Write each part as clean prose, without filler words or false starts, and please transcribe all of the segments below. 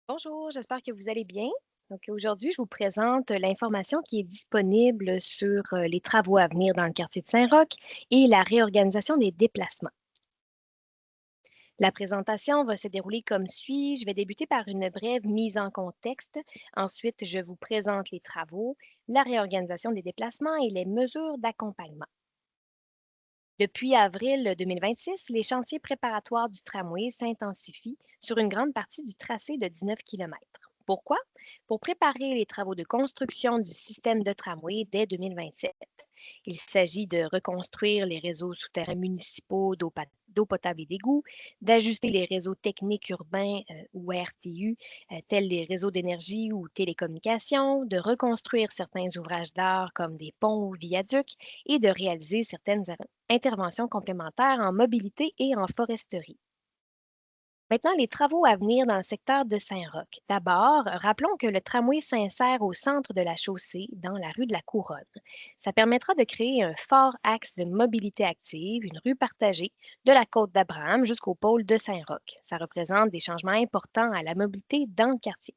Bonjour, j'espère que vous allez bien. Donc aujourd'hui, je vous présente l'information qui est disponible sur les travaux à venir dans le quartier de Saint-Roch et la réorganisation des déplacements. La présentation va se dérouler comme suit. Je vais débuter par une brève mise en contexte. Ensuite, je vous présente les travaux, la réorganisation des déplacements et les mesures d'accompagnement. Depuis avril 2026, les chantiers préparatoires du tramway s'intensifient sur une grande partie du tracé de 19 km. Pourquoi? Pour préparer les travaux de construction du système de tramway dès 2027. Il s'agit de reconstruire les réseaux souterrains municipaux d'eau potable et d'égouts, d'ajuster les réseaux techniques urbains ou RTU, tels les réseaux d'énergie ou télécommunications, de reconstruire certains ouvrages d'art comme des ponts ou viaducs et de réaliser certaines interventions complémentaires en mobilité et en foresterie. Maintenant, les travaux à venir dans le secteur de Saint-Roch. D'abord, rappelons que le tramway s'insère au centre de la chaussée, dans la rue de la Couronne. Ça permettra de créer un fort axe de mobilité active, une rue partagée de la côte d'Abraham jusqu'au pôle de Saint-Roch. Ça représente des changements importants à la mobilité dans le quartier.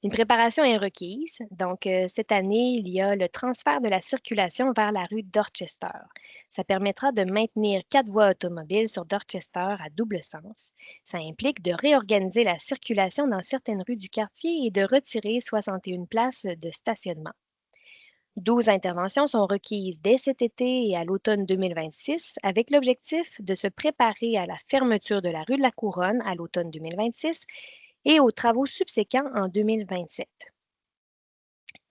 Une préparation est requise. Donc, cette année, il y a le transfert de la circulation vers la rue Dorchester. Ça permettra de maintenir 4 voies automobiles sur Dorchester à double sens. Ça implique de réorganiser la circulation dans certaines rues du quartier et de retirer 61 places de stationnement. 12 interventions sont requises dès cet été et à l'automne 2026 avec l'objectif de se préparer à la fermeture de la rue de la Couronne à l'automne 2026 et aux travaux subséquents en 2027.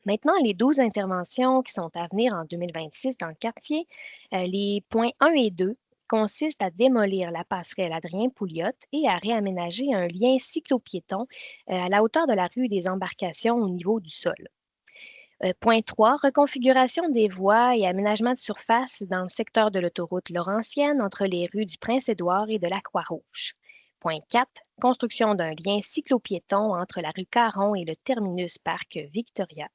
Maintenant, les 12 interventions qui sont à venir en 2026 dans le quartier, les points 1 et 2 consistent à démolir la passerelle Adrien-Pouliot et à réaménager un lien cyclopiéton à la hauteur de la rue des Embarcations au niveau du sol. Point 3, reconfiguration des voies et aménagement de surface dans le secteur de l'autoroute Laurentienne entre les rues du Prince-Édouard et de la Croix-Rouge. Point 4, construction d'un lien cyclopiéton entre la rue Caron et le terminus Parc Victoria.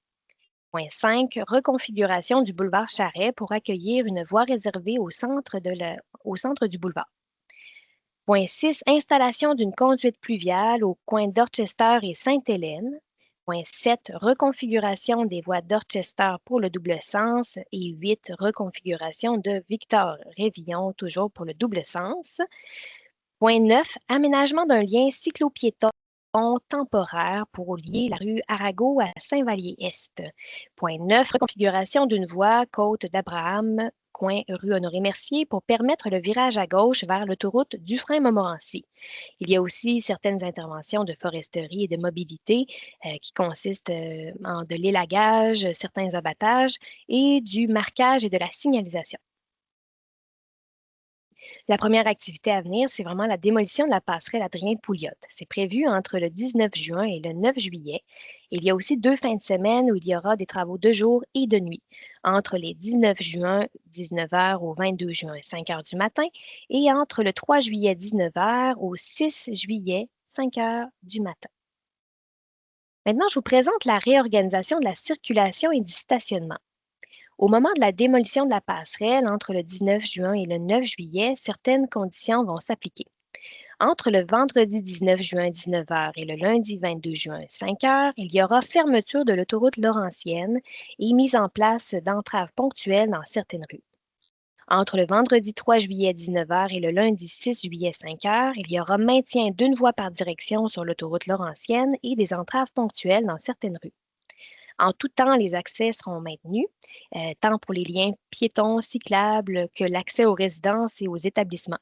Point 5, reconfiguration du boulevard Charret pour accueillir une voie réservée au centre du boulevard. Point 6, installation d'une conduite pluviale au coin d'Orchester et Sainte-Hélène. Point 7, reconfiguration des voies d'Orchester pour le double sens. Et 8, reconfiguration de Victor-Révillon, toujours pour le double sens. Point 9, aménagement d'un lien cyclopiéton temporaire pour lier la rue Arago à Saint-Vallier-Est. Point 9, reconfiguration d'une voie côte d'Abraham, coin rue Honoré-Mercier, pour permettre le virage à gauche vers l'autoroute Dufresne-Montmorency. Il y a aussi certaines interventions de foresterie et de mobilité qui consistent en de l'élagage, certains abattages et du marquage et de la signalisation. La première activité à venir, c'est vraiment la démolition de la passerelle Adrien-Pouliot. C'est prévu entre le 19 juin et le 9 juillet. Il y a aussi 2 fins de semaine où il y aura des travaux de jour et de nuit, entre les 19 juin 19 heures au 22 juin 5 heures du matin et entre le 3 juillet 19 heures au 6 juillet 5 heures du matin. Maintenant, je vous présente la réorganisation de la circulation et du stationnement. Au moment de la démolition de la passerelle, entre le 19 juin et le 9 juillet, certaines conditions vont s'appliquer. Entre le vendredi 19 juin 19 heures et le lundi 22 juin 5 heures, il y aura fermeture de l'autoroute Laurentienne et mise en place d'entraves ponctuelles dans certaines rues. Entre le vendredi 3 juillet 19 heures et le lundi 6 juillet 5 heures, il y aura maintien d'une voie par direction sur l'autoroute Laurentienne et des entraves ponctuelles dans certaines rues. En tout temps, les accès seront maintenus, tant pour les liens piétons, cyclables que l'accès aux résidences et aux établissements.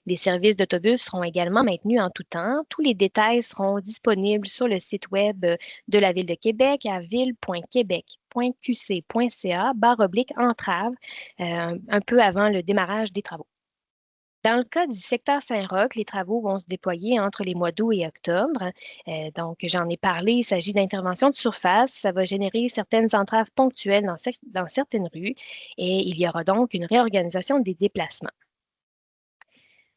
Les services d'autobus seront également maintenus en tout temps. Tous les détails seront disponibles sur le site web de la Ville de Québec à ville.québec.qc.ca/entrave, un peu avant le démarrage des travaux. Dans le cas du secteur Saint-Roch, les travaux vont se déployer entre les mois d'août et octobre. Donc, j'en ai parlé, il s'agit d'interventions de surface. Ça va générer certaines entraves ponctuelles dans certaines rues et il y aura donc une réorganisation des déplacements.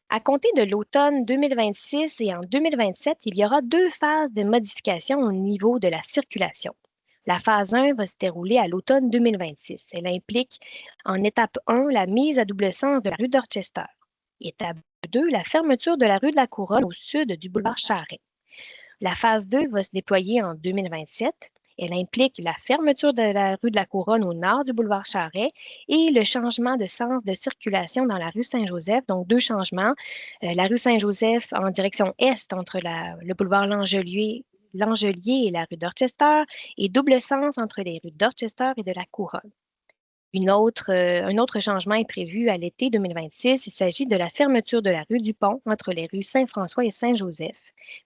À compter de l'automne 2026 et en 2027, il y aura 2 phases de modification au niveau de la circulation. La phase 1 va se dérouler à l'automne 2026. Elle implique en étape 1 la mise à double sens de la rue Dorchester. Étape 2, la fermeture de la rue de la Couronne au sud du boulevard Charret. La phase 2 va se déployer en 2027. Elle implique la fermeture de la rue de la Couronne au nord du boulevard Charret et le changement de sens de circulation dans la rue Saint-Joseph. Donc, deux changements. La rue Saint-Joseph en direction est entre le boulevard Langelier et la rue Dorchester et double sens entre les rues Dorchester et de la Couronne. Un autre changement est prévu à l'été 2026. Il s'agit de la fermeture de la rue du Pont entre les rues Saint-François et Saint-Joseph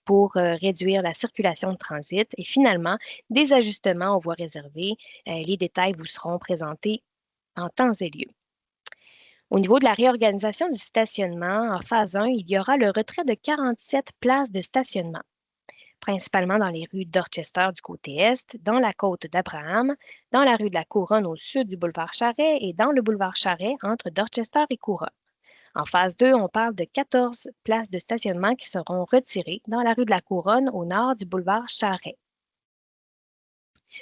pour réduire la circulation de transit et finalement des ajustements aux voies réservées. Les détails vous seront présentés en temps et lieu. Au niveau de la réorganisation du stationnement, en phase 1, il y aura le retrait de 47 places de stationnement, principalement dans les rues Dorchester du côté est, dans la côte d'Abraham, dans la rue de la Couronne au sud du boulevard Charret et dans le boulevard Charret entre Dorchester et Couronne. En phase 2, on parle de 14 places de stationnement qui seront retirées dans la rue de la Couronne au nord du boulevard Charret.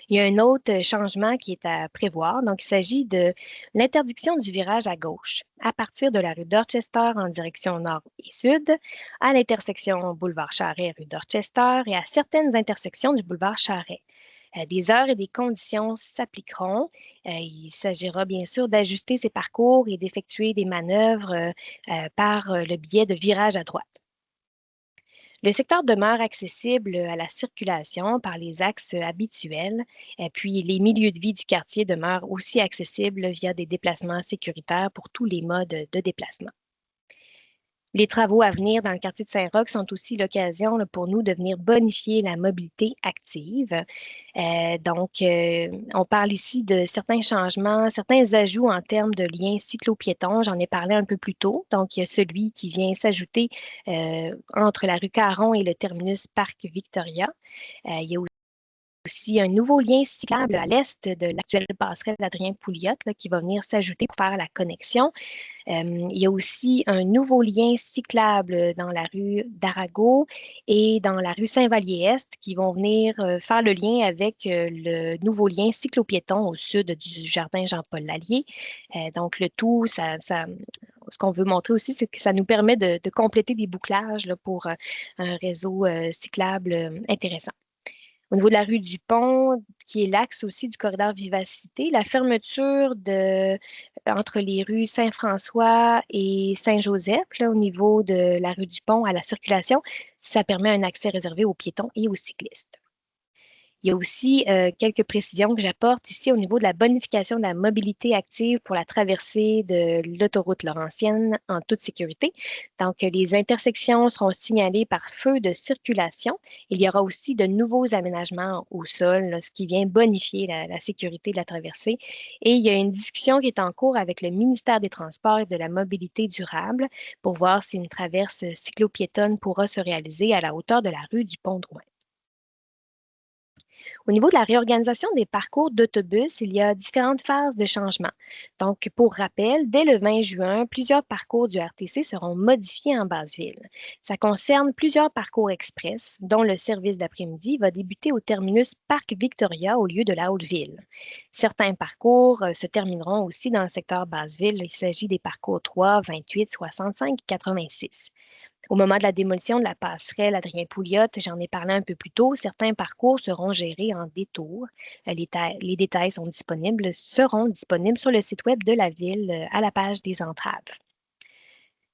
Il y a un autre changement qui est à prévoir. Donc, il s'agit de l'interdiction du virage à gauche à partir de la rue Dorchester en direction nord et sud, à l'intersection boulevard Charret, rue Dorchester et à certaines intersections du boulevard Charret. Des heures et des conditions s'appliqueront. Il s'agira bien sûr d'ajuster ces parcours et d'effectuer des manœuvres par le biais de virages à droite. Le secteur demeure accessible à la circulation par les axes habituels, puis les milieux de vie du quartier demeurent aussi accessibles via des déplacements sécuritaires pour tous les modes de déplacement. Les travaux à venir dans le quartier de Saint-Roch sont aussi l'occasion pour nous de venir bonifier la mobilité active. On parle ici de certains changements, certains ajouts en termes de liens cyclo-piétons. J'en ai parlé un peu plus tôt. Donc, il y a celui qui vient s'ajouter entre la rue Caron et le terminus Parc Victoria. Il y a aussi un nouveau lien cyclable à l'est de l'actuelle passerelle Adrien Pouliot qui va venir s'ajouter pour faire la connexion. Il y a aussi un nouveau lien cyclable dans la rue d'Arago et dans la rue Saint-Vallier-Est qui vont venir faire le lien avec le nouveau lien cyclo-piéton au sud du jardin Jean-Paul Lallier. Donc, le tout, ce qu'on veut montrer aussi, c'est que ça nous permet de compléter des bouclages là, pour un réseau cyclable intéressant. Au niveau de la rue du Pont, qui est l'axe aussi du corridor Vivacité, la fermeture entre les rues Saint-François et Saint-Joseph, au niveau de la rue du Pont à la circulation, ça permet un accès réservé aux piétons et aux cyclistes. Il y a aussi quelques précisions que j'apporte ici au niveau de la bonification de la mobilité active pour la traversée de l'autoroute Laurentienne en toute sécurité. Donc, les intersections seront signalées par feu de circulation. Il y aura aussi de nouveaux aménagements au sol, là, ce qui vient bonifier la sécurité de la traversée. Et il y a une discussion qui est en cours avec le ministère des Transports et de la Mobilité durable pour voir si une traverse cyclo-piétonne pourra se réaliser à la hauteur de la rue du Pont-Drouin. Au niveau de la réorganisation des parcours d'autobus, il y a différentes phases de changement. Donc, pour rappel, dès le 20 juin, plusieurs parcours du RTC seront modifiés en Basse-Ville. Ça concerne plusieurs parcours express, dont le service d'après-midi va débuter au terminus Parc Victoria au lieu de la Haute-Ville. Certains parcours se termineront aussi dans le secteur Basse-Ville. Il s'agit des parcours 3, 28, 65 et 86. Au moment de la démolition de la passerelle Adrien Pouliot, j'en ai parlé un peu plus tôt, certains parcours seront gérés en détour. Les détails seront disponibles sur le site web de la Ville à la page des entraves.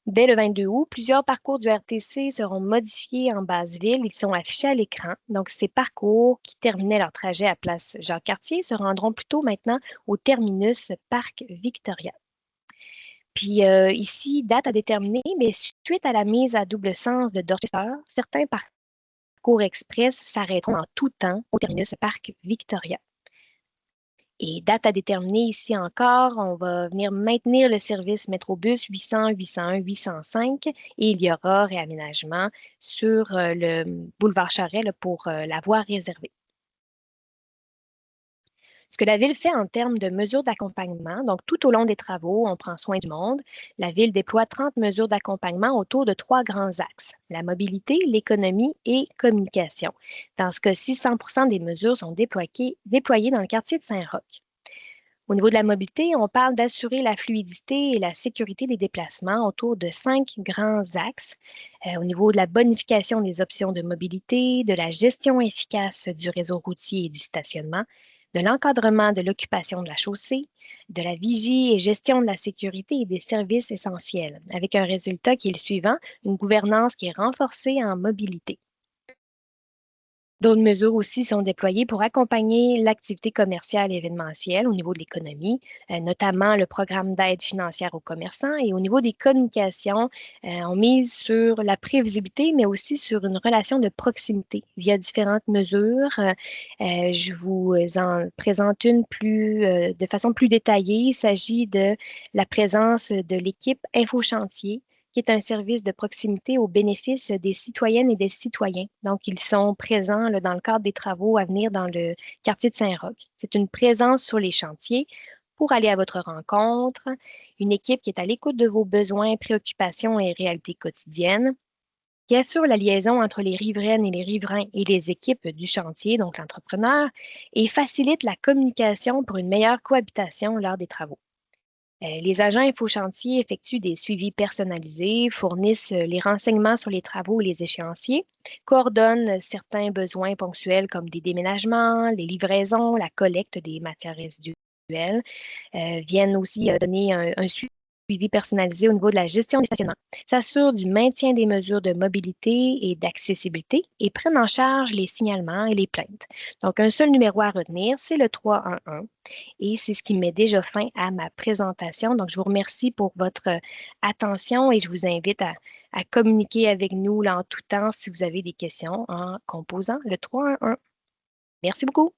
Dès le 22 août, plusieurs parcours du RTC seront modifiés en Basse-Ville. Ils sont affichés à l'écran. Donc, ces parcours qui terminaient leur trajet à Place Jacques-Cartier se rendront plutôt maintenant au terminus Parc Victoria. Puis ici, date à déterminer, mais suite à la mise à double sens de Dorchester, certains parcours express s'arrêteront en tout temps au terminus Parc Victoria. Et date à déterminer ici encore, on va venir maintenir le service Métrobus 800, 801, 805 et il y aura réaménagement sur le boulevard Charret pour la voie réservée. Ce que la Ville fait en termes de mesures d'accompagnement, donc tout au long des travaux, on prend soin du monde. La Ville déploie 30 mesures d'accompagnement autour de 3 grands axes, la mobilité, l'économie et communication. Dans ce cas-ci, 100% des mesures sont déployées dans le quartier de Saint-Roch. Au niveau de la mobilité, on parle d'assurer la fluidité et la sécurité des déplacements autour de 5 grands axes. Au niveau de la bonification des options de mobilité, de la gestion efficace du réseau routier et du stationnement, de l'encadrement de l'occupation de la chaussée, de la vigie et gestion de la sécurité et des services essentiels, avec un résultat qui est le suivant, une gouvernance qui est renforcée en mobilité. D'autres mesures aussi sont déployées pour accompagner l'activité commerciale et événementielle au niveau de l'économie, notamment le programme d'aide financière aux commerçants et au niveau des communications, on mise sur la prévisibilité, mais aussi sur une relation de proximité via différentes mesures. Je vous en présente une de façon plus détaillée. Il s'agit de la présence de l'équipe InfoChantier qui est un service de proximité au bénéfice des citoyennes et des citoyens. Donc, ils sont présents là, dans le cadre des travaux à venir dans le quartier de Saint-Roch. C'est une présence sur les chantiers pour aller à votre rencontre, une équipe qui est à l'écoute de vos besoins, préoccupations et réalités quotidiennes, qui assure la liaison entre les riveraines et les riverains et les équipes du chantier, donc l'entrepreneur, et facilite la communication pour une meilleure cohabitation lors des travaux. Les agents InfoChantier effectuent des suivis personnalisés, fournissent les renseignements sur les travaux et les échéanciers, coordonnent certains besoins ponctuels comme des déménagements, les livraisons, la collecte des matières résiduelles, viennent aussi donner un suivi personnalisé au niveau de la gestion des stationnements, s'assurent du maintien des mesures de mobilité et d'accessibilité et prennent en charge les signalements et les plaintes. Donc, un seul numéro à retenir, c'est le 311. Et c'est ce qui met déjà fin à ma présentation. Donc, je vous remercie pour votre attention et je vous invite à communiquer avec nous là, en tout temps si vous avez des questions en composant le 311. Merci beaucoup.